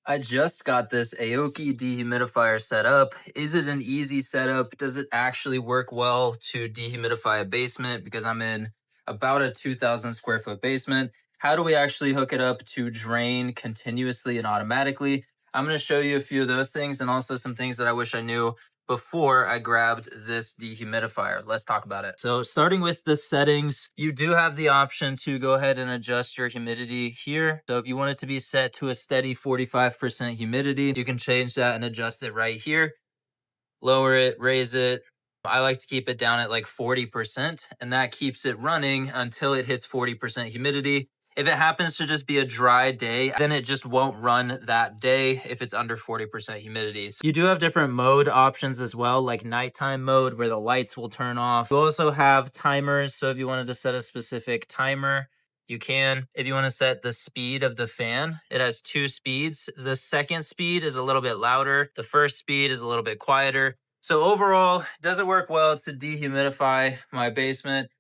I just got this Aeocky dehumidifier set up. Is it an easy setup? Does it actually work well to dehumidify a basement? Because I'm in about a 2,000 square foot basement. How do we actually hook it up to drain continuously and automatically? I'm going to show you a few of those things and also some things that I wish I knew before I grabbed this dehumidifier. Let's talk about it. So starting with the settings, you do have the option to go ahead and adjust your humidity here. So if you want it to be set to a steady 45% humidity, you can change that and adjust it right here. Lower it, raise it. I like to keep it down at like 40%, and that keeps it running until it hits 40% humidity. If it happens to just be a dry day, then it just won't run that day if it's under 40% humidity. So you do have different mode options as well, like nighttime mode where the lights will turn off. You also have timers, so if you wanted to set a specific timer, you can. If you want to set the speed of the fan, it has two speeds. The second speed is a little bit louder. The first speed is a little bit quieter. So overall, does it work well to dehumidify my basement?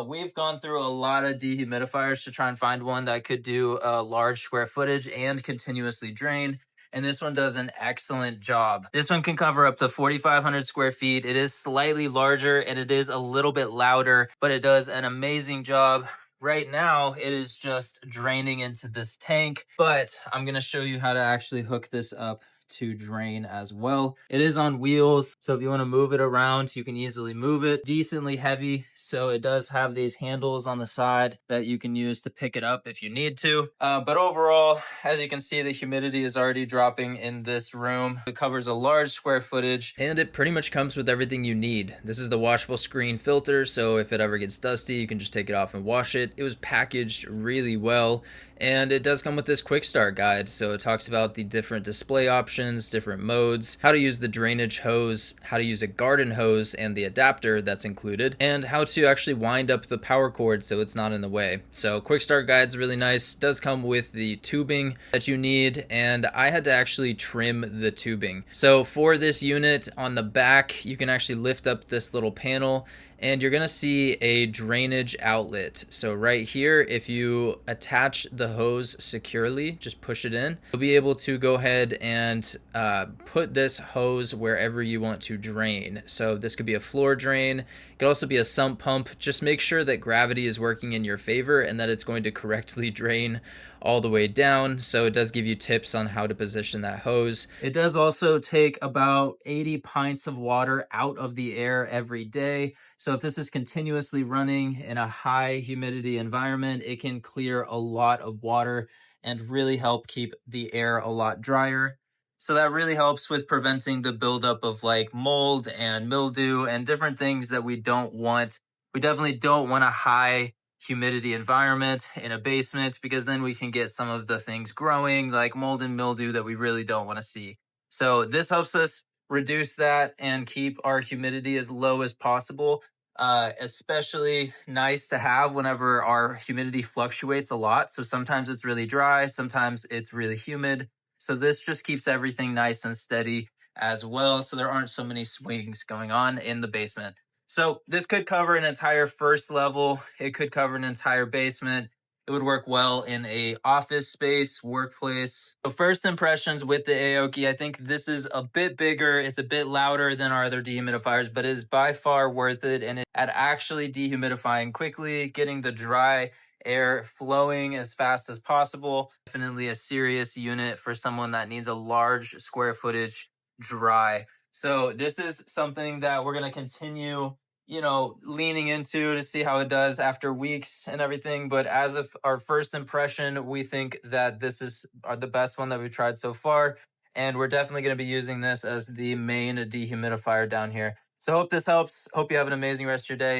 We've gone through a lot of dehumidifiers to try and find one that could do a large square footage and continuously drain. And this one does an excellent job. This one can cover up to 4,500 square feet. It is slightly larger and it is a little bit louder, but it does an amazing job. Right now, it is just draining into this tank, but I'm going to show you how to actually hook this up to drain as well. It is on wheels, so if you want to move it around, you can easily move it. Decently heavy, so it does have these handles on the side that you can use to pick it up if you need to. But overall, as you can see, the humidity is already dropping in this room. It covers a large square footage, and it pretty much comes with everything you need. This is the washable screen filter, so if it ever gets dusty, you can just take it off and wash it. It was packaged really well, and it does come with this quick start guide, so it talks about the different display options, different modes, how to use the drainage hose, how to use a garden hose and the adapter that's included, and how to actually wind up the power cord so it's not in the way. So quick start guide's really nice. It does come with the tubing that you need, and I had to actually trim the tubing. So for this unit on the back, you can actually lift up this little panel and you're gonna see a drainage outlet. So right here, if you attach the hose securely, just push it in, you'll be able to go ahead and put this hose wherever you want to drain. So this could be a floor drain, it could also be a sump pump. Just make sure that gravity is working in your favor and that it's going to correctly drain all the way down. So it does give you tips on how to position that hose. It does also take about 80 pints of water out of the air every day. So if this is continuously running in a high humidity environment, it can clear a lot of water and really help keep the air a lot drier. So that really helps with preventing the buildup of like mold and mildew and different things that we don't want. We definitely don't want a high humidity environment in a basement, because then we can get some of the things growing like mold and mildew that we really don't want to see. So this helps us reduce that and keep our humidity as low as possible. Especially nice to have whenever our humidity fluctuates a lot. So sometimes it's really dry, sometimes it's really humid. So this just keeps everything nice and steady as well, so there aren't so many swings going on in the basement. So this could cover an entire first level. It could cover an entire basement. It would work well in a office space, workplace. So first impressions with the Aeocky, I think this is a bit bigger. It's a bit louder than our other dehumidifiers, but it is by far worth it. And at actually dehumidifying quickly, getting the dry air flowing as fast as possible. Definitely a serious unit for someone that needs a large square footage dry. So this is something that we're going to continue, leaning into to see how it does after weeks and everything. But as of our first impression, we think that this is the best one that we've tried so far. And we're definitely going to be using this as the main dehumidifier down here. So hope this helps. Hope you have an amazing rest of your day.